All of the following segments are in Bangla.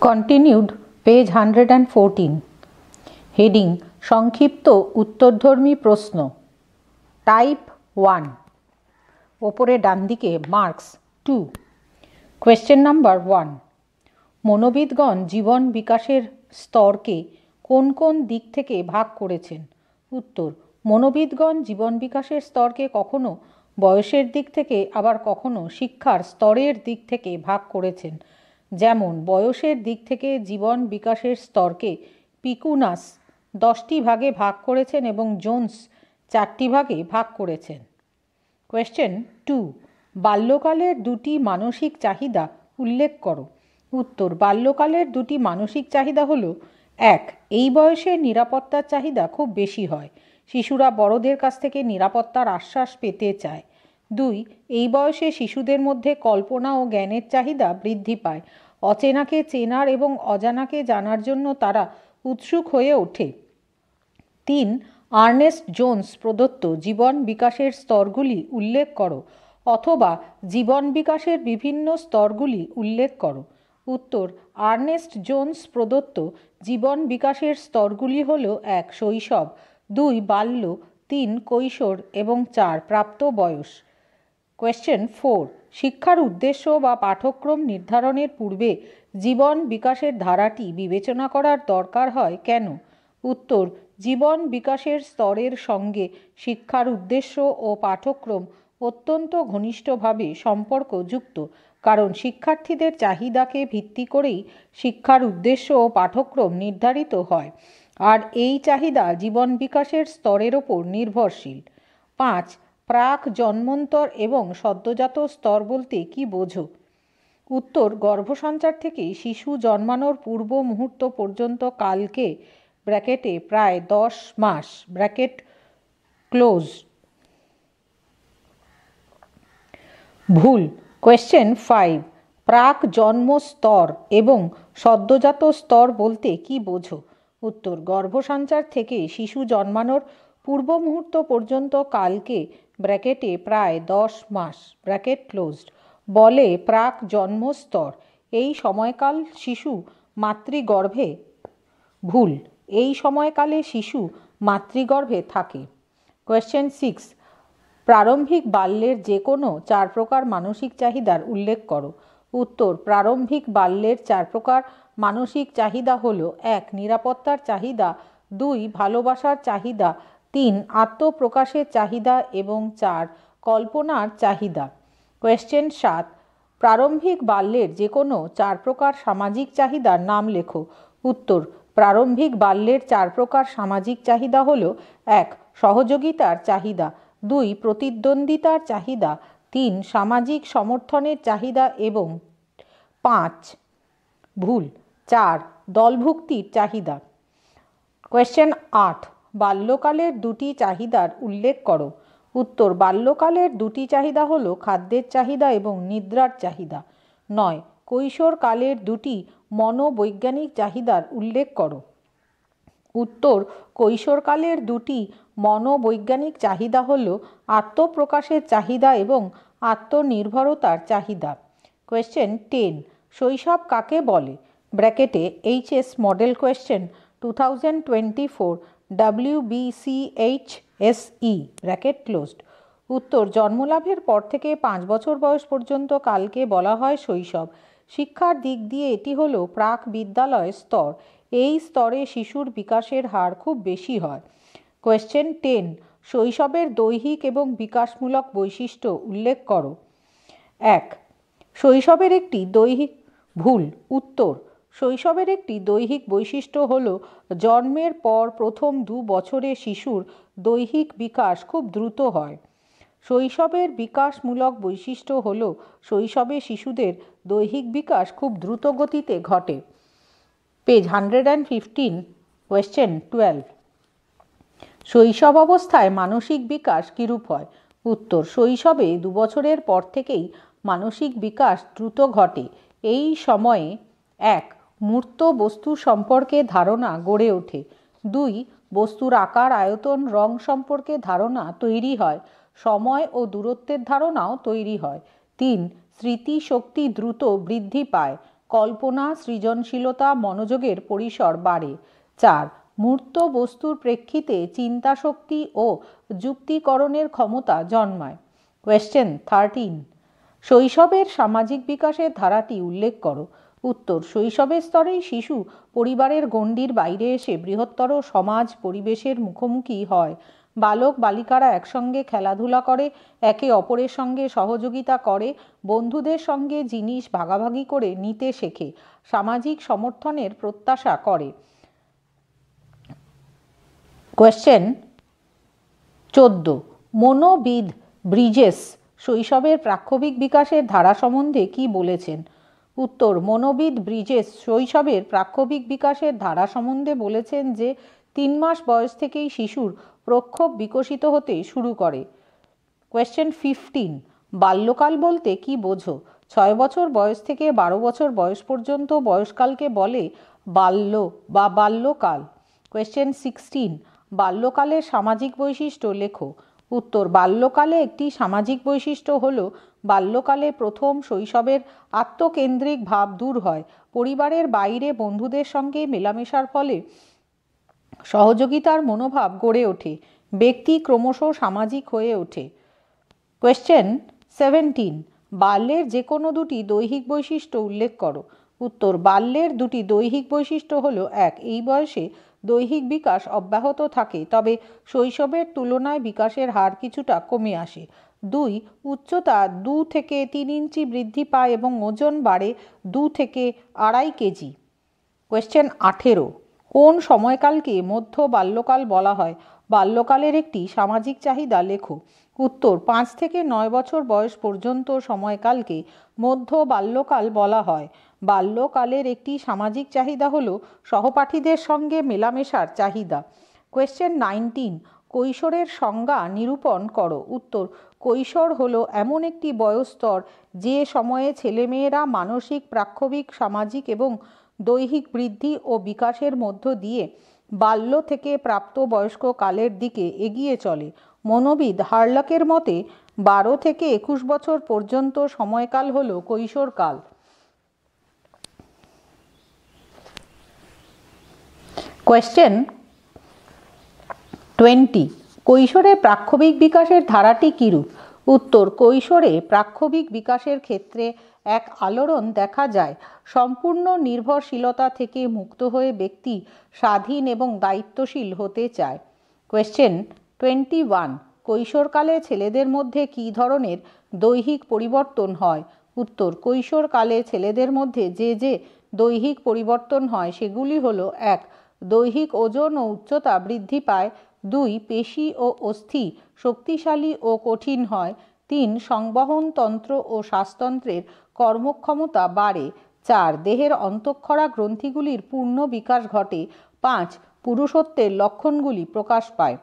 কন্টিনিউড পেজ 114 হেডিং সংক্ষিপ্ত উত্তরধর্মী প্রশ্ন টাইপ 1 ওপরে ডান দিকে মার্কস 2 কোয়েশ্চেন নাম্বার 1 মনোবিদগণ জীবন বিকাশের স্তরকে কোন কোন দিক থেকে ভাগ করেছেন? উত্তর মনোবিদগণ জীবন বিকাশের স্তরকে কখনো বয়সের দিক থেকে আবার কখনো শিক্ষার স্তরের দিক থেকে ভাগ করেছেন। যেমন বয়সের দিক থেকে জীবন বিকাশের স্তরকে পিকুনাস 10টি ভাগে ভাগ করেছেন এবং জোন্স 4টি ভাগে ভাগ করেছেন। কোয়েশ্চেন 2 বাল্যকালের দুটি মানসিক চাহিদা উল্লেখ করো। উত্তর বাল্যকালের দুটি মানসিক চাহিদা হলো 1 এই বয়সে নিরাপত্তার চাহিদা খুব বেশি হয়, শিশুরা বড়দের কাছ থেকে নিরাপত্তার আশ্বাস পেতে চায়। 2 এই বয়সে শিশুদের মধ্যে কল্পনা ও জ্ঞানের চাহিদা বৃদ্ধি পায়, অচেনাকে চেনার এবং অজানাকে জানার জন্য তারা উৎসুক হয়ে ওঠে। 3 আর্নেস্ট জোন্স প্রদত্ত জীবন বিকাশের স্তরগুলি উল্লেখ করো অথবা জীবন বিকাশের বিভিন্ন স্তরগুলি উল্লেখ করো। উত্তর আর্নেস্ট জোন্স প্রদত্ত জীবন বিকাশের স্তরগুলি হল 1 শৈশব, 2 বাল্য, 3 কৈশোর এবং 4 প্রাপ্ত বয়স। কোয়েশ্চেন 4 শিক্ষার উদ্দেশ্য বা পাঠ্যক্রম নির্ধারণের পূর্বে জীবন বিকাশের ধারাটি বিবেচনা করার দরকার হয় কেন? উত্তর জীবন বিকাশের স্তরের সঙ্গে শিক্ষার উদ্দেশ্য ও পাঠ্যক্রম অত্যন্ত ঘনিষ্ঠভাবে সম্পর্কযুক্ত, কারণ শিক্ষার্থীদের চাহিদাকে ভিত্তি করেই শিক্ষার উদ্দেশ্য ও পাঠ্যক্রম নির্ধারিত হয়, আর এই চাহিদা জীবন বিকাশের স্তরের ওপর নির্ভরশীল। 5 প্রাক জন্মন্তর এবং সদ্যজাত স্তর বলতে কি বোঝো? উত্তর গর্ভসঞ্চার থেকে শিশু জন্মানোর পূর্ব মুহূর্ত পর্যন্ত কালকে ব্র্যাকেটে প্রায় 10 মাস ব্র্যাকেট ক্লোজ। ভুল। কোয়েশ্চেন 5 প্রাক জন্ম স্তর এবং সদ্যজাত স্তর বলতে কি বোঝো? উত্তর গর্ভসঞ্চার থেকে শিশু জন্মানোর পূর্ব মুহূর্ত পর্যন্ত কালকে ব্র্যাকেটে প্রায় 10 মাস ব্র্যাকেট ক্লোজড বলে প্রাক জন্ম স্তর। এই সময়কাল শিশু মাতৃগর্ভে ভুল এই সময়কালে শিশু মাতৃগর্ভে থাকে। কোয়েশ্চেন 6 প্রারম্ভিক বাল্যের যে কোনো 4 প্রকার মানসিক চাহিদার উল্লেখ করো। উত্তর প্রারম্ভিক বাল্যের 4 প্রকার মানসিক চাহিদা হলো 1 নিরাপত্তার চাহিদা, 2 ভালোবাসার চাহিদা, 3 আত্মপ্রকাশের চাহিদা এবং 4 কল্পনার চাহিদা। কোয়েশ্চেন 7 প্রারম্ভিক বাল্যের যে কোনো 4 প্রকার সামাজিক চাহিদার নাম লেখো। উত্তর প্রারম্ভিক বাল্যের 4 প্রকার সামাজিক চাহিদা হলো 1 সহযোগিতার চাহিদা, 2 প্রতিদ্বন্দ্বিতার চাহিদা, 3 সামাজিক সমর্থনের চাহিদা এবং 5 ভুল 4 দলভুক্তির চাহিদা। কোয়েশ্চেন 8 বাল্যকালের দুটি চাহিদার উল্লেখ করো। উত্তর বাল্যকালের দুটি চাহিদা হলো খাদ্যের চাহিদা এবং নিদ্রার চাহিদা। 9 কৈশোরকালের দুটি মনোবৈজ্ঞানিক চাহিদার উল্লেখ করো। উত্তর কৈশোরকালের দুটি মনোবৈজ্ঞানিক চাহিদা হলো আত্মপ্রকাশের চাহিদা এবং আত্মনির্ভরতার চাহিদা। কোয়েশ্চেন 10 শৈশব কাকে বলে? ব্র্যাকেটে HS model question 2024 WBCHSE bracket closed. উত্তর জন্মলাভের পর থেকে 5 বছর বয়স পর্যন্ত কালকে বলা হয় শৈশব। শিক্ষার দিক দিয়ে এটি হলো প্রাক বিদ্যালয় স্তর। এই স্তরে শিশুর বিকাশের হার খুব বেশি হয়। কোয়েশ্চেন 10 শৈশবের দৈহিক এবং বিকাশমূলক বৈশিষ্ট্য উল্লেখ করো। 1 শৈশবের একটি দৈহিক ভুল উত্তর শৈশবের একটি দৈহিক বৈশিষ্ট্য হলো জন্মের পর প্রথম 2 বছরে শিশুর দৈহিক বিকাশ খুব দ্রুত হয়। শৈশবের বিকাশমূলক বৈশিষ্ট্য হলো শৈশবে শিশুদের দৈহিক বিকাশ খুব দ্রুত গতিতে ঘটে। পেজ 115 কোয়েশ্চেন 12 শৈশব অবস্থায় মানসিক বিকাশ কিরূপ হয়? উত্তর শৈশবে 2 বছরের পর থেকেই মানসিক বিকাশ দ্রুত ঘটে। এই সময়ে 1 মূর্ত বস্তু সম্পর্কে ধারণা গড়ে ওঠে, 2 বস্তুর আকার আয়তন রং সম্পর্কে ধারণা তৈরি হয়, সময় ও দূরত্বের ধারণাও তৈরি হয়, 3 স্মৃতিশক্তি দ্রুত বৃদ্ধি পায়, কল্পনা, সৃজনশীলতা, মনোযোগের পরিসর বাড়ে। 4. মূর্ত বস্তুর প্রেক্ষিতে চিন্তাশক্তি ও যুক্তিকরণের ক্ষমতা জন্মায়। কোয়েশ্চেন 13. শৈশবের সামাজিক বিকাশের ধারাটি উল্লেখ করো। উত্তর: শৈশবের স্তরেই শিশু পরিবারের গণ্ডির বাইরে এসে বৃহত্তর সমাজ পরিবেশের মুখোমুখি হয়। বালক বালিকারা একসঙ্গে খেলাধুলা করে, একে অপরের সঙ্গে সহযোগিতা করে, বন্ধুদের সঙ্গে জিনিস ভাগাভাগি করে নিতে শেখে, সামাজিক সমর্থনের প্রত্যাশা করে। কোয়েশ্চেন 14. মনোবিদ ব্রিজেস শৈশবের প্রাক্ষবিক বিকাশের ধারা সম্বন্ধে কি বলেছেন? উত্তর: মনোবিদ ব্রিজেস শৈশবের প্রাক্ষবিক বিকাশের ধারা সম্বন্ধে বলেছেন যে 3 মাস বয়স থেকেই শিশুর প্রক্ষোভ বিকশিত হতে শুরু করে। কোয়েশ্চেন 15. বাল্যকাল বলতে কি বোঝো? 6 বছর বয়স থেকে 12 বছর বয়স পর্যন্ত বয়সকালকে বলে বাল্য বা বাল্যকাল। কোয়েশ্চেন 16. বাল্যকালের সামাজিক বৈশিষ্ট্য লেখো। উত্তর: বাল্যকালে একটি সামাজিক বৈশিষ্ট্য হলো বাল্যকালে প্রথম শৈশবের আত্মকেন্দ্রিক ভাব দূর হয়। পরিবারের বাইরে বন্ধুদের সঙ্গে মেলামেশার ফলে সহযোগিতার মনোভাব গড়ে ওঠে। ব্যক্তি ক্রমশ সামাজিক হয়ে ওঠে। কোয়েশ্চেন 17. বাল্যের যে কোনো দুটি দৈহিক বৈশিষ্ট্য উল্লেখ করো। উত্তর: বাল্যের দুটি দৈহিক বৈশিষ্ট্য হলো: 1. এই বয়সে দৈহিক বিকাশ অব্যাহত থাকে, তবে শৈশবের তুলনায় বিকাশের হার কিছুটা কমে আসে। 2. উচ্চতা 2 থেকে 3 ইঞ্চি বৃদ্ধি পায় এবং ওজন বাড়ে 2 থেকে 2.5 কেজি। কোয়েশ্চেন 18. কোন সময়কালকে মধ্য বাল্যকাল বলা হয়? বাল্যকালের একটি সামাজিক চাহিদা লেখো। উত্তর: 5 থেকে 9 বছর বয়স পর্যন্ত সময়কালকে মধ্য বাল্যকাল বলা হয়। বাল্যকালের একটি সামাজিক চাহিদা হলো সহপাঠীদের সঙ্গে মেলামেশার চাহিদা। কোয়েশ্চেন 19. কৈশোরের সংজ্ঞা নিরূপণ করো। উত্তর: কৈশোর হলো এমন একটি বয়ঃস্তর যে সময়ে ছেলেমেয়েরা মানসিক, প্রাক্ষবিক, সামাজিক এবং দৈহিক বৃদ্ধি ও বিকাশের মধ্য দিয়ে বাল্য থেকে প্রাপ্তবয়স্ক কালের দিকে এগিয়ে চলে। মনোবিদ হার্লকের মতে 12 থেকে 21 বছর পর্যন্ত সময়কাল হলো কৈশোরকাল। কোয়েশ্চেন 20. কৈশোরে প্রাক্ষবিক বিকাশের ধারাটি কিরূপ? উত্তর: কৈশোরে প্রাক্ষবিক বিকাশের ক্ষেত্রে এক আলোড়ন দেখা যায়। সম্পূর্ণ নির্ভরশীলতা থেকে মুক্ত হয়ে ব্যক্তি স্বাধীন এবং দায়িত্বশীল হতে চায়। কোয়েশ্চেন 21. কৈশোরকালে ছেলেদের মধ্যে কী ধরনের দৈহিক পরিবর্তন হয়? উত্তর: কৈশোরকালে ছেলেদের মধ্যে যে দৈহিক পরিবর্তন হয় সেগুলি হলো: 1. দৈহিক ওজন ও উচ্চতা বৃদ্ধি পায়। 2. পেশি ও অস্থি শক্তিশালী ও কঠিন হয়। 3. সংবহন তন্ত্র ও শ্বাসতন্ত্রের কর্মক্ষমতা বাড়ে। 4. দেহের অন্তঃক্ষরা গ্রন্থিগুলির পূর্ণ বিকাশ ঘটে। 5. পুরুষত্বের লক্ষণগুলি প্রকাশ পায়।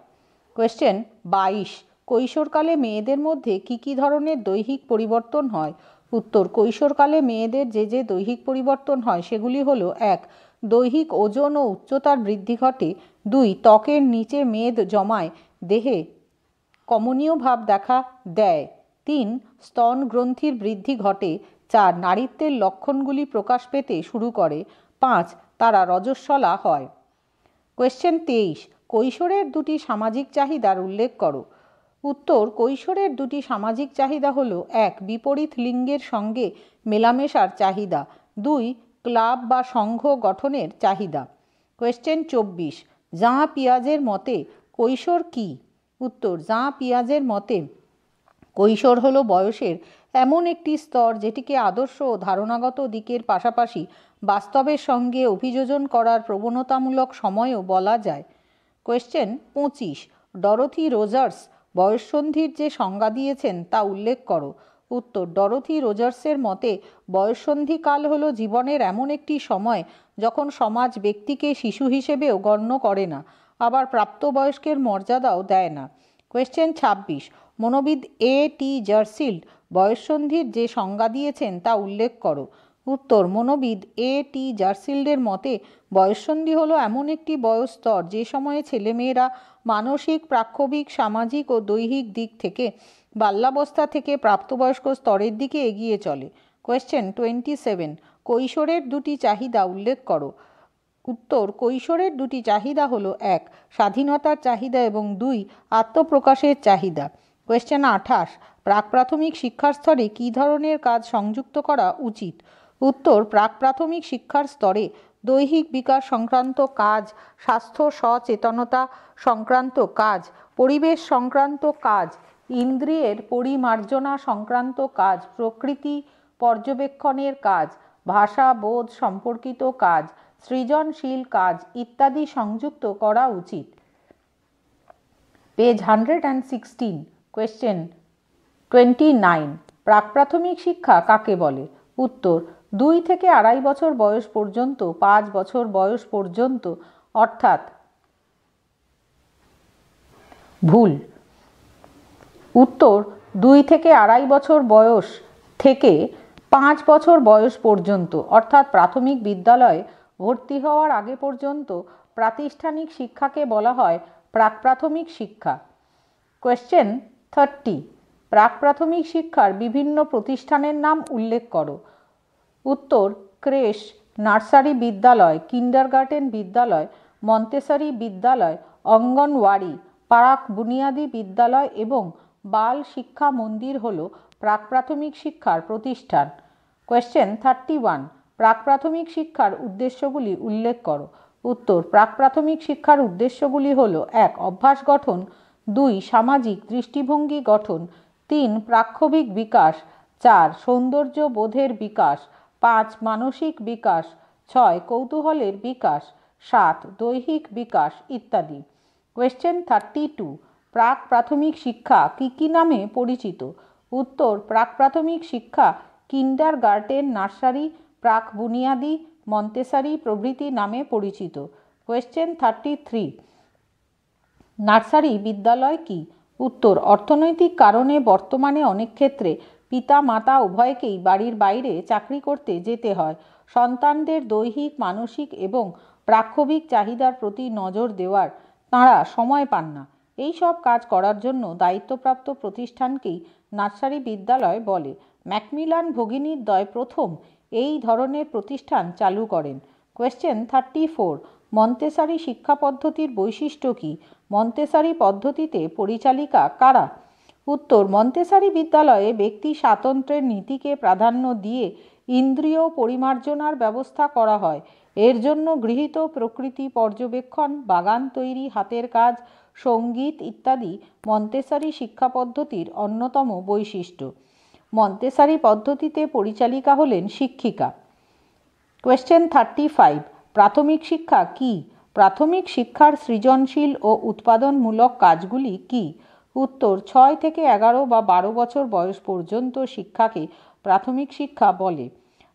কোয়েশ্চেন 22. কৈশোরকালে মেয়েদের মধ্যে কী ধরনের দৈহিক পরিবর্তন হয়? উত্তর: কৈশোরকালে মেয়েদের যে দৈহিক পরিবর্তন হয় সেগুলি হলো: 1. দৈহিক ওজন ও উচ্চতার বৃদ্ধি ঘটে। 2. ত্বকের নিচে মেদ জমায়, দেহে কমনীয় ভাব দেখা দেয়। 3. স্তন গ্রন্থির বৃদ্ধি ঘটে। 4. নারীত্বের লক্ষণগুলি প্রকাশ পেতে শুরু করে। 5. তারা রজস্বলা হয়। কোয়েশ্চেন 23. কৈশোরের দুটি সামাজিক চাহিদার উল্লেখ করো। উত্তর: কৈশোরের দুটি সামাজিক চাহিদা হলো: 1. বিপরীত লিঙ্গের সঙ্গে মেলামেশার চাহিদা। 2. ক্লাব বা সংঘ গঠনের চাহিদা। কোয়েশ্চেন 24. জাঁ পিয়াজের মতে কৈশোর কী? উত্তর: জাঁ পিয়াজের মতে কৈশোর হলো বয়সের এমন একটি স্তর যেটিকে আদর্শ ও ধারণাগত দিকের পাশাপাশি বাস্তবের সঙ্গে অভিযোজন করার প্রবণতামূলক সময়ও বলা যায়। কোয়েশ্চেন 25. ডরোথি রোজার্স বয়ঃসন্ধির যে সংজ্ঞা দিয়েছেন তা উল্লেখ করো। উত্তর: ডরোথি রোজার্সের মতে বয়ঃসন্ধিকাল হলো জীবনের এমন একটি সময় যখন সমাজ ব্যক্তিকে শিশু হিসেবেও গণ্য করে না, আবার প্রাপ্তবয়স্কের মর্যাদাও দেয় না। কোয়েশ্চেন 26. মনোবিদ A.T. জার্সিল্ড বয়ঃসন্ধির যে সংজ্ঞা দিয়েছেন তা উল্লেখ করো। উত্তর: মনোবিদ A.T. জার্সিল্ডের মতে বয়ঃসন্ধি হলো এমন একটি বয়ঃস্তর যে সময়ে ছেলেমেয়েরা মানসিক, প্রাক্ষবিক, সামাজিক ও দৈহিক দিক থেকে বাল্যাবস্থা থেকে প্রাপ্তবয়স্ক স্তরের দিকে এগিয়ে চলে। কোয়েশ্চেন 27. কৈশোরের দুটি চাহিদা উল্লেখ করো। উত্তর, কৈশোরের দুটি চাহিদা হলো 1 স্বাধীনতার চাহিদা এবং 2 আত্মপ্রকাশের চাহিদা। কোয়েশ্চেন 28, প্রাক প্রাথমিক শিক্ষার স্তরে কী ধরনের কাজ সংযুক্ত করা উচিত? উত্তর, প্রাক প্রাথমিক শিক্ষার স্তরে দৈহিক বিকাশ সংক্রান্ত কাজ, স্বাস্থ্য সচেতনতা সংক্রান্ত কাজ, পরিবেশ সংক্রান্ত কাজ, ইন্দ্রিয়ের পরিমার্জনা সংক্রান্ত কাজ, প্রকৃতি পর্যবেক্ষণের কাজ, ভাষা বোধ সম্পর্কিত কাজ, সৃজনশীল কাজ ইত্যাদি সংযুক্ত করা উচিত। পেজ 116, কোয়েশ্চেন 29, প্রাক প্রাথমিক শিক্ষা কাকে বলে? উত্তর, 2 থেকে 2.5 বছর বয়স পর্যন্ত 5 বছর বয়স পর্যন্ত, অর্থাৎ ভুল। উত্তর, 2 থেকে 2.5 বছর বয়স থেকে 5 বছর বয়স পর্যন্ত, অর্থাৎ প্রাথমিক বিদ্যালয়ে ভর্তি হওয়ার আগে পর্যন্ত প্রাতিষ্ঠানিক শিক্ষাকে বলা হয় প্রাক প্রাথমিক শিক্ষা। কোয়েশ্চেন 30, প্রাক প্রাথমিক শিক্ষার বিভিন্ন প্রতিষ্ঠানের নাম উল্লেখ করো। উত্তর, ক্রেশ, নার্সারি বিদ্যালয়, কিন্ডারগার্টেন বিদ্যালয়, মন্তেসরি বিদ্যালয়, অঙ্গনওয়াড়ি, প্রাক বুনিয়াদি বিদ্যালয় এবং বাল শিক্ষা মন্দির হল প্রাক প্রাথমিক শিক্ষার প্রতিষ্ঠান। কোয়েশ্চেন 31, প্রাক প্রাথমিক শিক্ষার উদ্দেশ্যগুলি উল্লেখ করো। উত্তর, প্রাক প্রাথমিক শিক্ষার উদ্দেশ্যগুলি হল 1 অভ্যাস গঠন, 2 সামাজিক দৃষ্টিভঙ্গি গঠন, 3 প্রাক্ষবিক বিকাশ, 4 সৌন্দর্য বোধের বিকাশ, 5 মানসিক বিকাশ, 6 কৌতূহলের বিকাশ, 7 দৈহিক বিকাশ ইত্যাদি। কোয়েশ্চেন 32, প্রাক প্রাথমিক শিক্ষা কী কী নামে পরিচিত? উত্তর, প্রাক প্রাথমিক শিক্ষা কিন্ডারগার্টেন, নার্সারি, প্রাক বুনিয়াদি, মন্তেসরি প্রভৃতি নামে পরিচিত। কোয়েশ্চেন 33, নার্সারি বিদ্যালয় কি? উত্তর, অর্থনৈতিক কারণে বর্তমানে অনেক ক্ষেত্রে পিতা মাতা উভয়কেই বাড়ির বাইরে চাকরি করতে যেতে হয়। সন্তানদের দৈহিক, মানসিক এবং প্রাক্ষবিক চাহিদার প্রতি নজর দেওয়ার তাঁরা সময় পান না। এই সব কাজ করার জন্য দায়িত্বপ্রাপ্ত প্রতিষ্ঠানকেই নার্সারি বিদ্যালয় বলে। ম্যাকমিলান ভগিনীদ্বয় প্রথম এই ধরনের প্রতিষ্ঠান চালু করেন। কোয়েশ্চেন 34, মন্তেসরি শিক্ষা পদ্ধতির বৈশিষ্ট্য কী? মন্তেসরি পদ্ধতিতে পরিচালিকা কারা? উত্তর, মন্তেসরি বিদ্যালয়ে ব্যক্তি স্বাতন্ত্র্যের নীতিকে প্রাধান্য দিয়ে ইন্দ্রিয় পরিমার্জনার ব্যবস্থা করা হয়। এর জন্য গৃহীত প্রকৃতি পর্যবেক্ষণ, বাগান তৈরি, হাতের কাজ, সঙ্গীত ইত্যাদি মন্তেসরি শিক্ষা পদ্ধতির অন্যতম বৈশিষ্ট্য। মন্তেসরি পদ্ধতিতে পরিচালিকা হলেন শিক্ষিকা। কোয়েশ্চেন 35, প্রাথমিক শিক্ষা কি? প্রাথমিক শিক্ষার সৃজনশীল ও উৎপাদনমূলক কাজগুলি কি? উত্তর, 6 থেকে 11 বা 12 বছর বয়স পর্যন্ত শিক্ষাকে প্রাথমিক শিক্ষা বলে।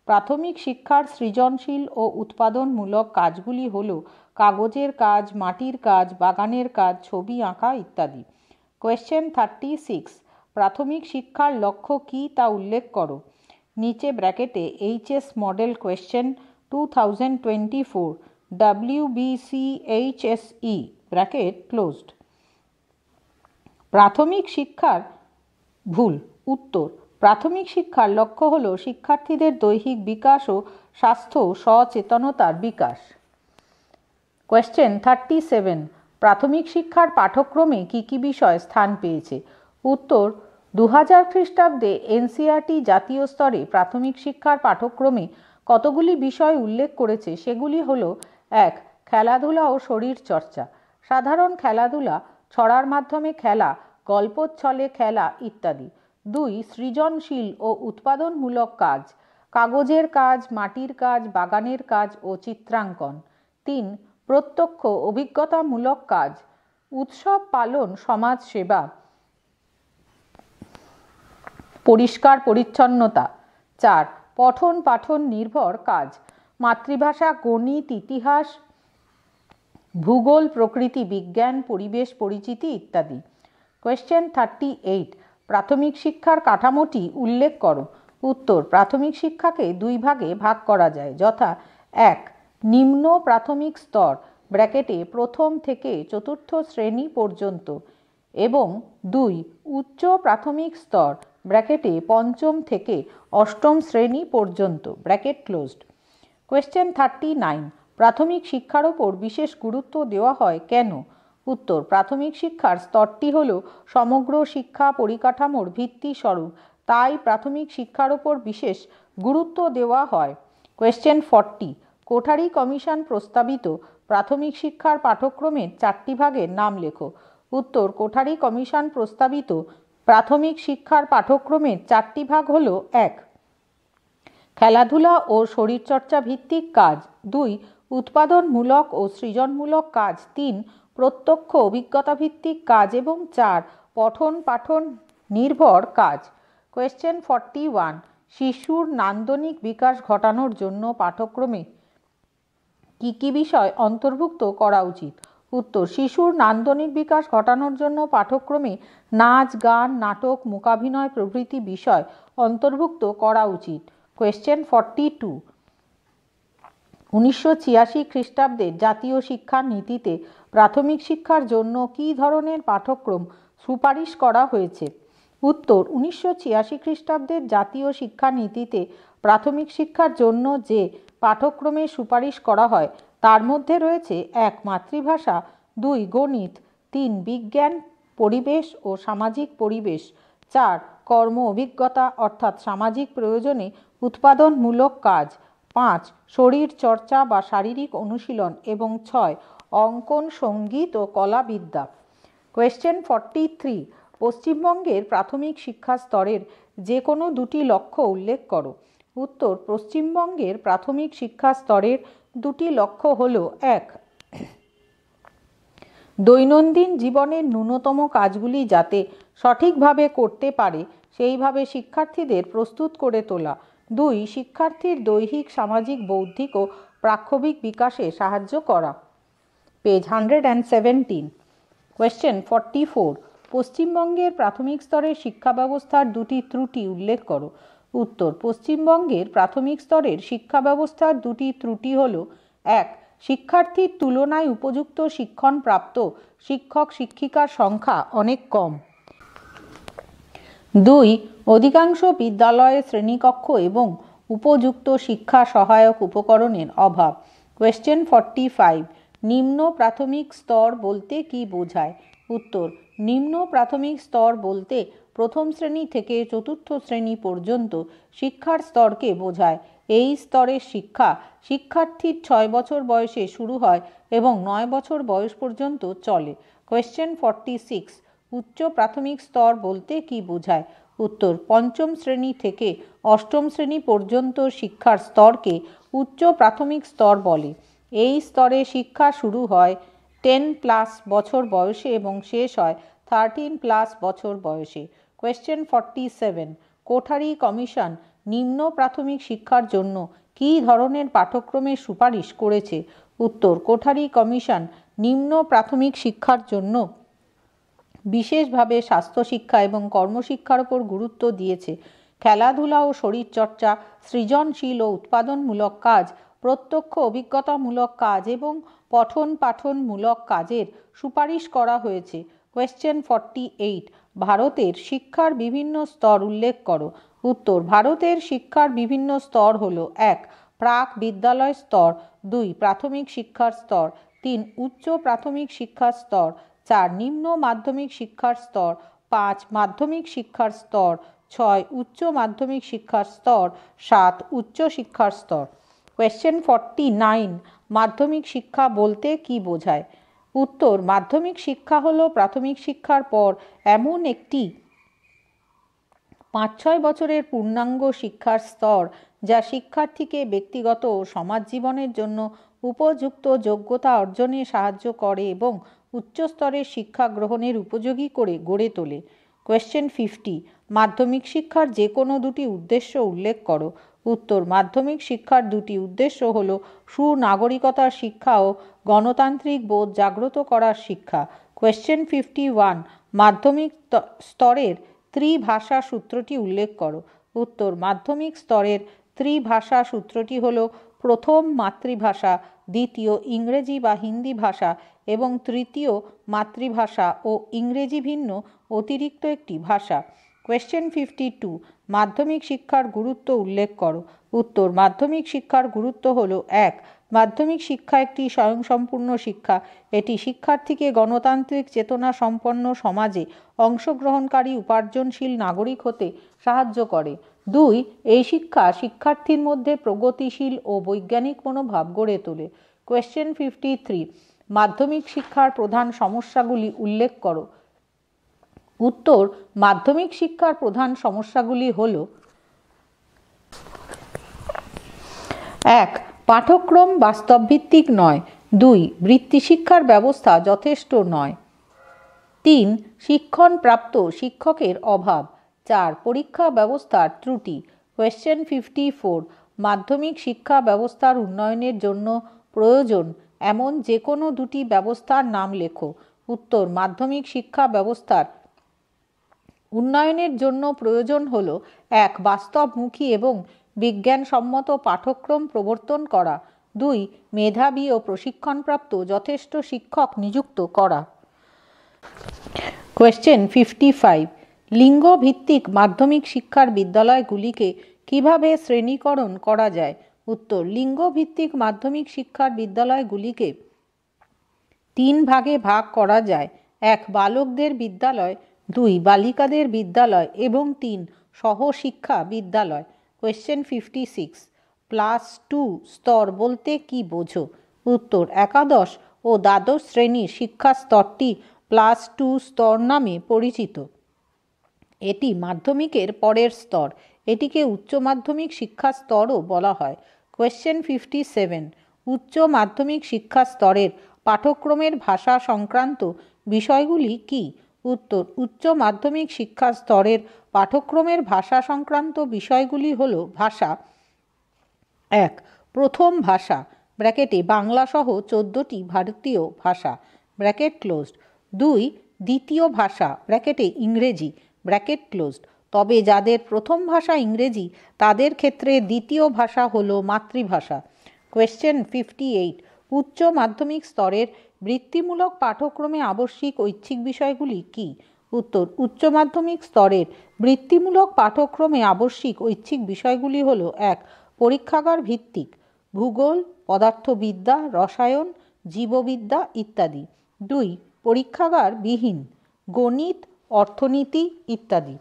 প্রাথমিক শিক্ষার সৃজনশীল ও উৎপাদনমূলক কাজগুলি হল কাগজের কাজ, মাটির কাজ, বাগানের কাজ, ছবি আঁকা ইত্যাদি। কোয়েশ্চেন 36, প্রাথমিক শিক্ষার লক্ষ্য কী তা উল্লেখ করো। নিচে ব্র্যাকেটে HS model question 2024 WBCHSE bracket closed. প্রাথমিক শিক্ষার ভুল। উত্তর, প্রাথমিক শিক্ষার লক্ষ্য হল শিক্ষার্থীদের দৈহিক বিকাশ ও স্বাস্থ্য সচেতনতার বিকাশ। কোয়েশ্চেন 37, প্রাথমিক শিক্ষার পাঠ্যক্রমে কী কী বিষয় স্থান পেয়েছে? উত্তর, 2000 খ্রিস্টাব্দে এনসিইআরটি জাতীয় স্তরে প্রাথমিক শিক্ষার পাঠ্যক্রমে কতগুলি বিষয় উল্লেখ করেছে সেগুলি হল: 1 খেলাধুলা ও শরীর চর্চা, সাধারণ খেলাধুলা, ছড়ার মাধ্যমে খেলা, গল্পচ্ছলে খেলা ইত্যাদি। 2 সৃজনশীল ও উৎপাদনমূলক কাজ, কাগজের কাজ, মাটির কাজ, বাগানের কাজ ও চিত্রাঙ্কন। 3 প্রত্যক্ষ অভিজ্ঞতামূলক কাজ, উৎসব পালন, সমাজ সেবা, পরিষ্কার পরিচ্ছন্নতা। 4 পঠন পাঠন নির্ভর কাজ, মাতৃভাষা, গণিত, ইতিহাস, ভূগোল, প্রকৃতি বিজ্ঞান, পরিবেশ পরিচিতি ইত্যাদি। কোয়েশ্চেন 38, প্রাথমিক শিক্ষার কাঠামোটি উল্লেখ করো। উত্তর, প্রাথমিক শিক্ষাকে 2 ভাগে ভাগ করা যায়, যথা: 1 নিম্ন প্রাথমিক স্তর ব্র্যাকেটে প্রথম থেকে চতুর্থ শ্রেণী পর্যন্ত এবং 2 উচ্চ প্রাথমিক স্তর ব্র্যাকেটে পঞ্চম থেকে অষ্টম শ্রেণী পর্যন্ত, ব্র্যাকেট ক্লোজড। কোয়েশ্চেন 39, প্রাথমিক শিক্ষার ওপর বিশেষ গুরুত্ব দেওয়া হয় কেন? উত্তর, প্রাথমিক শিক্ষার স্তরটি হল সমগ্র শিক্ষা পরিকাঠামোর ভিত্তি স্বরূপ, তাই প্রাথমিক শিক্ষার ওপর বিশেষ গুরুত্ব দেওয়া হয়। কোয়েশ্চেন 40, কোঠারি কমিশন প্রস্তাবিত প্রাথমিক শিক্ষার পাঠ্যক্রমের 4টি ভাগের নাম লেখো। উত্তর, কোঠারি কমিশন প্রস্তাবিত প্রাথমিক শিক্ষার পাঠ্যক্রমের 4টি ভাগ হল: 1. খেলাধুলা ও শরীরচর্চা ভিত্তিক কাজ, 2. উৎপাদনমূলক ও সৃজনমূলক কাজ, 3. প্রত্যক্ষ অভিজ্ঞতা ভিত্তিক কাজ এবং 4. পঠন পাঠন নির্ভর কাজ। কোয়েশ্চেন 41, শিশুর নান্দনিক বিকাশ ঘটানোর জন্য পাঠ্যক্রমে কী কী বিষয় অন্তর্ভুক্ত করা উচিত? উত্তর, শিশুর নান্দনিক বিকাশ ঘটানোর জন্য পাঠ্যক্রমে নাচ, গান, নাটক, মূকাভিনয় প্রভৃতি বিষয় অন্তর্ভুক্ত করা উচিত। কোয়েশ্চেন 42, 1986 খ্রিস্টাব্দের জাতীয় শিক্ষা নীতিতে প্রাথমিক শিক্ষার জন্য কী ধরনের পাঠ্যক্রম সুপারিশ করা হয়েছে? উত্তর, 1986 খ্রিস্টাব্দের জাতীয় শিক্ষা নীতিতে প্রাথমিক শিক্ষার জন্য যে পাঠ্যক্রমের সুপারিশ করা হয় তার মধ্যে রয়েছে: 1. মাতৃভাষা, 2. গণিত, 3. বিজ্ঞান, পরিবেশ ও সামাজিক পরিবেশ, 4. কর্ম অভিজ্ঞতা অর্থাৎ সামাজিক প্রয়োজনে উৎপাদনমূলক কাজ, 5. শরীর চর্চা বা শারীরিক অনুশীলন এবং 6. অঙ্কন, সঙ্গীত ও কলাবিদ্যা। কোয়েশ্চেন 43, পশ্চিমবঙ্গের প্রাথমিক শিক্ষা স্তরের যে কোনো দুটি লক্ষ্য উল্লেখ করো। উত্তর, পশ্চিমবঙ্গের প্রাথমিক শিক্ষা স্তরের দুটি লক্ষ্য হল: 1. দৈনন্দিন জীবনের ন্যূনতম কাজগুলি যাতে সঠিকভাবে করতে পারে সেইভাবে শিক্ষার্থীদের প্রস্তুত করে তোলা, 2. শিক্ষার্থীর দৈহিক, সামাজিক, বৌদ্ধিক ও প্রাক্ষবিক বিকাশে সাহায্য করা। পেজ 117। কোয়েশ্চেন 44, পশ্চিমবঙ্গের প্রাথমিক স্তরের শিক্ষা ব্যবস্থার দুটি ত্রুটি উল্লেখ করো। উত্তর, পশ্চিমবঙ্গের প্রাথমিক স্তরের শিক্ষা ব্যবস্থার দুটি ত্রুটি হল: 1. শিক্ষার্থীর তুলনায় উপযুক্ত শিক্ষণপ্রাপ্ত শিক্ষক শিক্ষিকার সংখ্যা অনেক কম, 2. অধিকাংশ বিদ্যালয়ে শ্রেণীকক্ষ এবং উপযুক্ত শিক্ষা সহায়ক উপকরণের অভাব। কোয়েশ্চেন 45, নিম্ন প্রাথমিক স্তর বলতে কী বোঝায়? উত্তর, নিম্ন প্রাথমিক স্তর বলতে প্রথম শ্রেণী থেকে চতুর্থ শ্রেণী পর্যন্ত শিক্ষার স্তরকে বোঝায়। এই স্তরের শিক্ষা শিক্ষার্থীর 6 বছর বয়সে শুরু হয় এবং 9 বছর বয়স পর্যন্ত চলে। কোয়েশ্চেন 46, উচ্চ প্রাথমিক স্তর বলতে কী বোঝায়? উত্তর, পঞ্চম শ্রেণী থেকে অষ্টম শ্রেণী পর্যন্ত শিক্ষার স্তরকে উচ্চ প্রাথমিক স্তর বলে। এই স্তরে শিক্ষা শুরু হয় 10+ বছর বয়সে এবং শেষ হয় 13+ বছর বয়সে। কোয়েশ্চেন 47, কোঠারি কমিশন নিম্ন প্রাথমিক শিক্ষার জন্য কী ধরনের পাঠ্যক্রমের সুপারিশ করেছে? উত্তর, কোঠারি কমিশন নিম্ন প্রাথমিক শিক্ষার জন্য বিশেষভাবে স্বাস্থ্য শিক্ষা এবং কর্মশিক্ষার উপর গুরুত্ব দিয়েছে। খেলাধুলা ও শরীরচর্চা, সৃজনশীল ও উৎপাদনমূলক কাজ, প্রত্যক্ষ অভিজ্ঞতামূলক কাজ এবং পঠন পাঠনমূলক কাজের সুপারিশ করা হয়েছে। কোয়েশ্চেন 48, ভারতের শিক্ষার বিভিন্ন স্তর উল্লেখ করো। উত্তর, ভারতের শিক্ষার বিভিন্ন স্তর হল: 1. প্রাক বিদ্যালয় স্তর, 2. প্রাথমিক শিক্ষার স্তর, 3. উচ্চ প্রাথমিক শিক্ষার স্তর, 4. নিম্ন মাধ্যমিক শিক্ষার স্তর, 5. মাধ্যমিক শিক্ষার স্তর, 6. উচ্চ মাধ্যমিক শিক্ষার স্তর, 7. উচ্চ শিক্ষার স্তর। কোয়েশ্চেন 49, মাধ্যমিক শিক্ষা বলতে কী বোঝায়? উত্তর, মাধ্যমিক শিক্ষা হলো প্রাথমিক শিক্ষার পর এমন একটি 5-6 বছরের পূর্ণাঙ্গ শিক্ষার স্তর যা শিক্ষার্থীকে ব্যক্তিগত ও সমাজ জীবনের জন্য উপযুক্ত যোগ্যতা অর্জনে সাহায্য করে এবং উচ্চস্তরের শিক্ষা গ্রহণের উপযোগী করে গড়ে তোলে। কোয়েশ্চেন 50, মাধ্যমিক শিক্ষার যে কোনো দুটি উদ্দেশ্য উল্লেখ করো। উত্তর, মাধ্যমিক শিক্ষার দুটি উদ্দেশ্য হল সুনাগরিকতার শিক্ষা ও গণতান্ত্রিক বোধ জাগ্রত করার শিক্ষা। কোয়েশ্চেন 51, মাধ্যমিক স্তরের ত্রিভাষা সূত্রটি উল্লেখ করো। উত্তর, মাধ্যমিক স্তরের ত্রিভাষা সূত্রটি হল: প্রথম মাতৃভাষা, দ্বিতীয় ইংরেজি বা হিন্দি ভাষা এবং তৃতীয় মাতৃভাষা ও ইংরেজি ভিন্ন অতিরিক্ত একটি ভাষা। কোয়েশ্চেন 52, মাধ্যমিক শিক্ষার গুরুত্ব উল্লেখ করো। উত্তর, মাধ্যমিক শিক্ষার গুরুত্ব হলো: 1. মাধ্যমিক শিক্ষা একটি স্বয়ংসম্পূর্ণ শিক্ষা। এটি শিক্ষার্থীকে গণতান্ত্রিক চেতনা সম্পন্ন সমাজে অংশগ্রহণকারী উপার্জনশীল নাগরিক হতে সাহায্য করে। 2. এই শিক্ষা শিক্ষার্থীর মধ্যে প্রগতিশীল ও বৈজ্ঞানিক মনোভাব গড়ে তোলে। কোয়েশ্চেন 53, মাধ্যমিক শিক্ষার প্রধান সমস্যাগুলি উল্লেখ করো। উত্তর, মাধ্যমিক শিক্ষার প্রধান সমস্যাগুলি হল: 1. পাঠ্যক্রম বাস্তবভিত্তিক নয়। 2. বৃত্তি শিক্ষার ব্যবস্থা যথেষ্ট নয়। 3. শিক্ষণপ্রাপ্ত শিক্ষকের অভাব। 4. পরীক্ষা ব্যবস্থার ত্রুটি। কোয়েশ্চেন 54, মাধ্যমিক শিক্ষা ব্যবস্থার উন্নয়নের জন্য প্রয়োজন এমন যে কোনো দুটি ব্যবস্থার নাম লেখো। উত্তর, মাধ্যমিক শিক্ষা ব্যবস্থার উন্নয়নের জন্য প্রয়োজন হল: 1. বাস্তবমুখী এবং বিজ্ঞানসম্মত পাঠ্যক্রম প্রবর্তন করা। 2. মেধাবী ও প্রশিক্ষণপ্রাপ্ত যথেষ্ট শিক্ষক নিযুক্ত করা। কোয়েশ্চেন 55, লিঙ্গভিত্তিক মাধ্যমিক শিক্ষার বিদ্যালয়গুলিকে কিভাবে শ্রেণীকরণ করা যায়। উত্তর, লিঙ্গভিত্তিক মাধ্যমিক শিক্ষার বিদ্যালয়গুলিকে 3 ভাগে ভাগ করা যায়: 1. বালকদের বিদ্যালয়, 2. বালিকাদের বিদ্যালয় এবং 3. সহশিক্ষা বিদ্যালয়। কোয়েশ্চেন 56, +2 স্তর বলতে কি বোঝো। উত্তর, একাদশ ও দ্বাদশ শ্রেণীর শিক্ষা স্তরটি +2 স্তর নামে পরিচিত। এটি মাধ্যমিকের পরের স্তর। এটিকে উচ্চ মাধ্যমিক শিক্ষা স্তরও বলা হয়। কোয়েশ্চেন 57, উচ্চ মাধ্যমিক শিক্ষা স্তরের পাঠ্যক্রমের ভাষা সংক্রান্ত বিষয়গুলি কি। উত্তর, উচ্চ মাধ্যমিক শিক্ষা স্তরের পাঠ্যক্রমের ভাষা সংক্রান্ত বিষয়গুলি হল: ভাষা। 1. প্রথম ভাষা ব্র্যাকেটে বাংলা সহ 14টি ভারতীয় ভাষা ব্র্যাকেট ক্লোজড। 2. দ্বিতীয় ভাষা ব্র্যাকেটে ইংরেজি ব্র্যাকেট ক্লোজড। তবে যাদের প্রথম ভাষা ইংরেজি তাদের ক্ষেত্রে দ্বিতীয় ভাষা হলো মাতৃভাষা। কোয়েশ্চেন 58, উচ্চ মাধ্যমিক স্তরের বৃত্তিমূলক পাঠ্যক্রমে আবশ্যিক ঐচ্ছিক বিষয়গুলি কি। উত্তর, উচ্চ মাধ্যমিক স্তরের বৃত্তিমূলক পাঠ্যক্রমে আবশ্যিক ঐচ্ছিক বিষয়গুলি হল: 1. পরীক্ষাগার ভিত্তিক ভূগোল, পদার্থবিদ্যা, রসায়ন, জীববিদ্যা ইত্যাদি। 2. পরীক্ষাগার বিহীন গণিত, অর্থনীতি ইত্যাদি।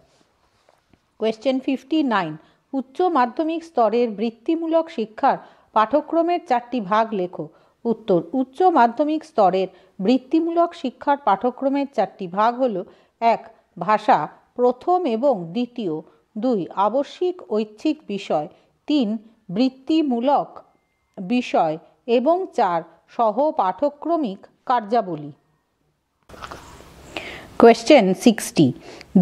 কোয়েশ্চেন 59, উচ্চ মাধ্যমিক স্তরের বৃত্তিমূলক শিক্ষার পাঠ্যক্রমের 4টি ভাগ লেখো। উত্তর, উচ্চ মাধ্যমিক স্তরের বৃত্তিমূলক শিক্ষার পাঠ্যক্রমের 4টি ভাগ হল: 1. ভাষা প্রথম এবং দ্বিতীয়। 2. আবশ্যিক ঐচ্ছিক বিষয়। 3. বৃত্তিমূলক বিষয় এবং 4. সহ পাঠ্যক্রমিক কার্যাবলী। কোয়েশ্চেন 60,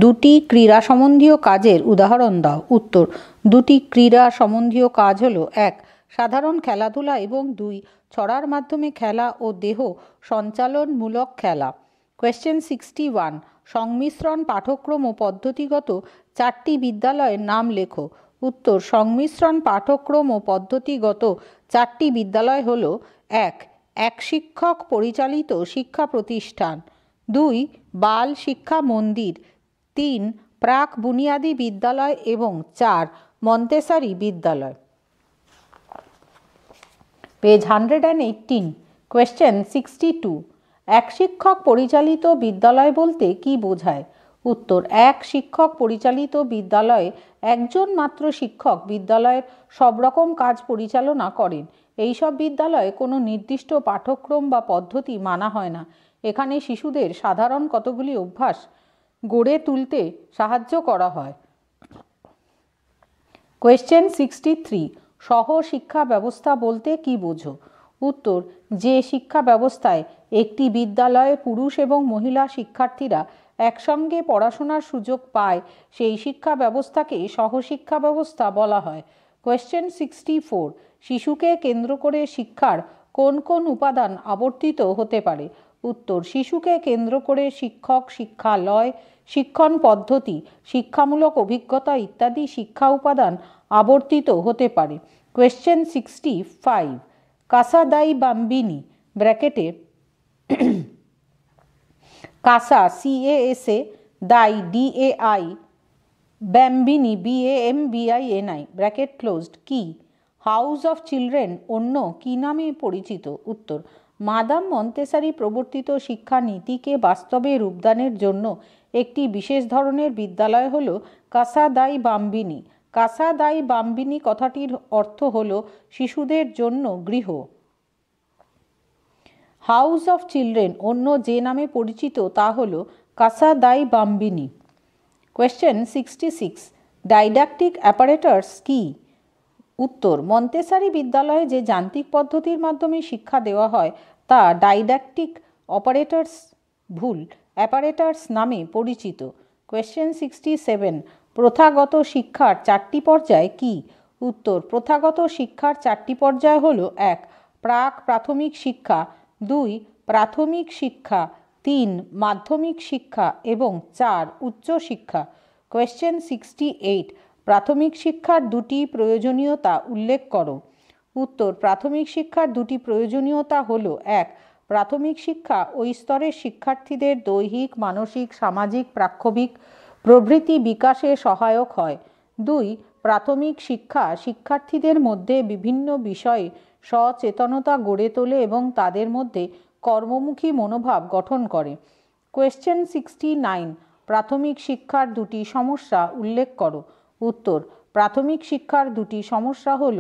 দুটি ক্রীড়া সম্বন্ধীয় কাজের উদাহরণ দাও। উত্তর, দুটি ক্রীড়া সম্বন্ধীয় কাজ হল: 1. সাধারণ খেলাধুলা এবং 2. ছড়ার মাধ্যমে খেলা ও দেহ সঞ্চালনমূলক খেলা। কোয়েশ্চেন 61, সংমিশ্রণ পাঠ্যক্রম ও পদ্ধতিগত 4টি বিদ্যালয়ের নাম লেখো। উত্তর, সংমিশ্রণ পাঠ্যক্রম ও পদ্ধতিগত 4টি বিদ্যালয় হল: 1. এক শিক্ষক পরিচালিত শিক্ষা প্রতিষ্ঠান। 2. বাল শিক্ষা মন্দির। 3. প্রাক বুনিয়াদী বিদ্যালয় এবং 4. মন্তেসরি বিদ্যালয়। পেজ 118, কোয়েশ্চেন 62, এক শিক্ষক পরিচালিত বিদ্যালয় বলতে কি বোঝায়। উত্তর, এক শিক্ষক পরিচালিত বিদ্যালয়ে একজন মাত্র শিক্ষক বিদ্যালয়ের সব রকম কাজ পরিচালনা করেন। এইসব বিদ্যালয়ে কোনো নির্দিষ্ট পাঠ্যক্রম বা পদ্ধতি মানা হয় না। এখানে শিশুদের সাধারণ কতগুলি অভ্যাস গড়ে তুলতে সাহায্য করা হয়। কোয়েশ্চেন 63, সহ শিক্ষা ব্যবস্থা বলতে কি বোঝো। উত্তর, যে শিক্ষা ব্যবস্থায় একটি বিদ্যালয়ে পুরুষ এবং মহিলা শিক্ষার্থীরা একসঙ্গে পড়াশোনার সুযোগ পায় সেই শিক্ষা ব্যবস্থাকে সহশিক্ষা ব্যবস্থা বলা হয়। কোয়েশ্চেন 64, শিশুকে কেন্দ্র করে শিক্ষার কোন কোন উপাদান আবর্তিত হতে পারে। উত্তর, শিশুকে কেন্দ্র করে শিক্ষক, শিক্ষালয়, শিক্ষণ পদ্ধতি, শিক্ষামূলক অভিজ্ঞতা ইত্যাদি শিক্ষা উপাদান আবর্তিত হতে পারে। কোয়েশ্চেন 65, কাসা দাই বাম্বিনি ব্র্যাকেটে কাসা CASA দাই DAI ব্যাম্বিনি BAMBINI ব্র্যাকেট ক্লোজড কি? হাউস অফ চিলড্রেন অন্য কি নামে পরিচিত? উত্তর, মাদাম মন্তেসারি প্রবর্তিত শিক্ষানীতিকে বাস্তবে রূপদানের জন্য একটি বিশেষ ধরনের বিদ্যালয় হল কাসা দাই বাম্বিনি। কাসা দাই বাম্বিনি কথাটির অর্থ হল শিশুদের জন্য গৃহ। হাউস অফ চিলড্রেন অন্য যে নামে পরিচিত তা হল কাসা দাই বাম্বিনি। কোয়েশ্চেন 66, ডাইডাকটিক অ্যাপারেটাস কি? উত্তর, মন্তেসারি বিদ্যালয়ে যে যান্ত্রিক পদ্ধতির মাধ্যমে শিক্ষা দেওয়া হয় তা ডাইডাকটিক অপারেটরস ভুল অ্যাপারেটাস নামে পরিচিত। কোয়েশ্চেন 67, প্রথাগত শিক্ষার 4টি পর্যায় কি? উত্তর, প্রথাগত শিক্ষার 4টি পর্যায় হল 1. প্রাক প্রাথমিক শিক্ষা, 2. প্রাথমিক শিক্ষা, 3. মাধ্যমিক শিক্ষা এবং 4. উচ্চ শিক্ষা। কোয়েশ্চেন 68, প্রাথমিক শিক্ষার 2টি প্রয়োজনীয়তা উল্লেখ করো। উত্তর, প্রাথমিক শিক্ষার 2টি প্রয়োজনীয়তা হল 1. প্রাথমিক শিক্ষা ওই স্তরের শিক্ষার্থীদের দৈহিক, মানসিক, সামাজিক, প্রাক্ষবিক প্রভৃতি বিকাশে সহায়ক হয়। 2. প্রাথমিক শিক্ষা শিক্ষার্থীদের মধ্যে বিভিন্ন বিষয়ে সচেতনতা গড়ে তোলে এবং তাদের মধ্যে কর্মমুখী মনোভাব গঠন করে। কোয়েশ্চেন 69, প্রাথমিক শিক্ষার 2টি সমস্যা উল্লেখ করো। উত্তর, প্রাথমিক শিক্ষার 2টি সমস্যা হল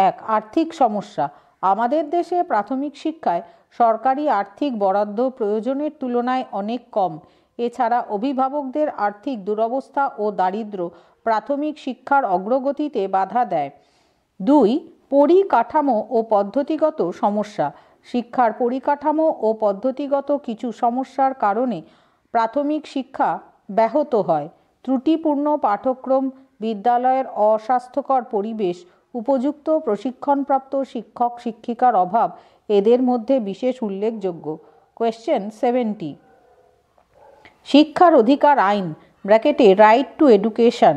1. আর্থিক সমস্যা। আমাদের দেশে প্রাথমিক শিক্ষায় সরকারি আর্থিক বরাদ্দ প্রয়োজনের তুলনায় অনেক কম। এছাড়া অভিভাবকদের আর্থিক দুরবস্থা ও দারিদ্র্য প্রাথমিক শিক্ষার অগ্রগতিতে বাধা দেয়। 2. পরিকাঠামো ও পদ্ধতিগত সমস্যা। শিক্ষার পরিকাঠামো ও পদ্ধতিগত কিছু সমস্যার কারণে প্রাথমিক শিক্ষা ব্যাহত হয়। ত্রুটিপূর্ণ পাঠ্যক্রম, বিদ্যালয়ের অস্বাস্থ্যকর পরিবেশ, উপযুক্ত প্রশিক্ষণপ্রাপ্ত শিক্ষক শিক্ষিকার অভাব এদের মধ্যে বিশেষ উল্লেখযোগ্য। কোয়েশ্চেন 70, শিক্ষার অধিকার আইন ব্র্যাকেটে right to education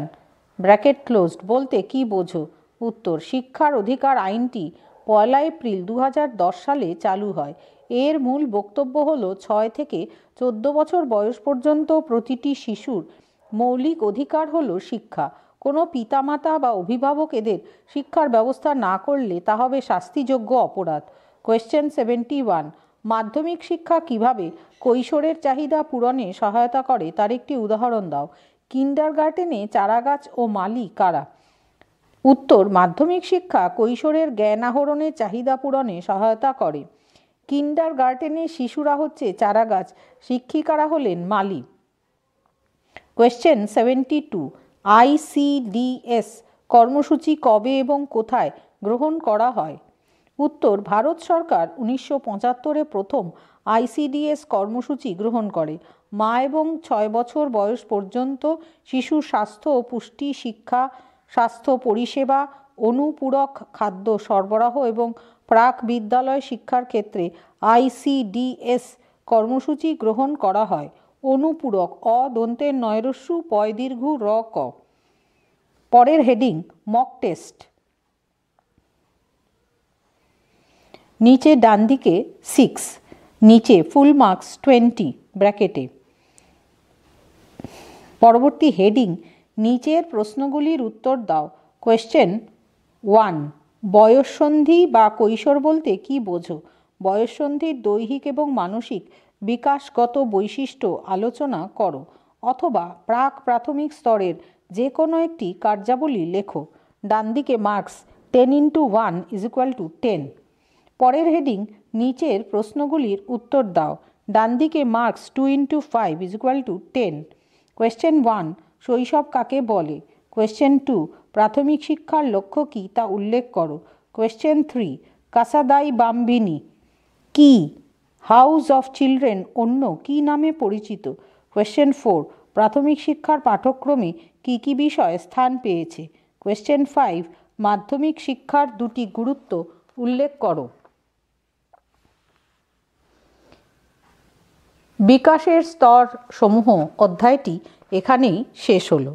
bracket closed বলতে কি বোঝো? উত্তর, শিক্ষার অধিকার আইনটি 1 এপ্রিল 2010 সালে চালু হয়। এর মূল বক্তব্য হল 6 থেকে 14 বছর বয়স পর্যন্ত প্রতিটি শিশুর মৌলিক অধিকার হল শিক্ষা। কোনো পিতামাতা বা অভিভাবক এদের শিক্ষার ব্যবস্থা না করলে তা হবে শাস্তিযোগ্য অপরাধ। কোয়েশ্চেন 71, মাধ্যমিক শিক্ষা কিভাবে কৈশোরের চাহিদা পূরণে সহায়তা করে তার একটি উদাহরণ দাও। কিন্ডারগার্টেনে চারাগাছ ও মালি কারা? উত্তর, মাধ্যমিক শিক্ষা কৈশোরের জ্ঞান আহরণের চাহিদা পূরণে সহায়তা করে। কিন্ডারগার্টেনে শিশুরা হচ্ছে চারাগাছ, শিক্ষিকারা হলেন মালি। কোয়েশ্চেন 72, ICDS কর্মসূচি কবে এবং কোথায় গ্রহণ করা হয়? উত্তর, ভারত সরকার 1975-এ প্রথম ICDS কর্মসূচি গ্রহণ করে। মা এবং 6 বছর বয়স পর্যন্ত শিশুর স্বাস্থ্য ও পুষ্টি শিক্ষা, স্বাস্থ্য পরিষেবা, অনুপূরক খাদ্য সরবরাহ এবং প্রাক বিদ্যালয় শিক্ষার ক্ষেত্রে ICDS কর্মসূচি গ্রহণ করা হয়। অনুপূরক অ দন্তের নয়রস্যু পয় দীর্ঘ র ক। পরের হেডিং মক টেস্ট। নিচে ডান দিকে 6, নিচে ফুল মার্কস 20 ব্র্যাকেটে। পরবর্তী হেডিং নিচের প্রশ্নগুলির উত্তর দাও। কোয়েশ্চেন 1, বয়ঃসন্ধি বা কৈশোর বলতে কি বোঝো? বয়ঃসন্ধির দৈহিক এবং মানসিক বিকাশগত বৈশিষ্ট্য আলোচনা করো অথবা প্রাক প্রাথমিক স্তরের যে কোনো একটি কার্যাবলী লেখো। ডান দিকে মার্কস 10 × 1 = 10। পরের হেডিং নিচের প্রশ্নগুলির উত্তর দাও। ডান দিকে মার্কস 2 × 5 = 10। কোয়েশ্চেন 1, শৈশব কাকে বলে? কোয়েশ্চেন 2, প্রাথমিক শিক্ষার লক্ষ্য কী তা উল্লেখ করো। কোয়েশ্চেন 3, কাসা দাই বাম্বিনি কি? হাউস অফ চিলড্রেন অন্য কি নামে পরিচিত? কোয়েশ্চেন 4, প্রাথমিক শিক্ষার পাঠ্যক্রমে কী কী বিষয় স্থান পেয়েছে? কোয়েশ্চেন 5, মাধ্যমিক শিক্ষার 2টি গুরুত্ব উল্লেখ করো। বিকাশের স্তর সমূহ অধ্যায়টি এখানেই শেষ হলো।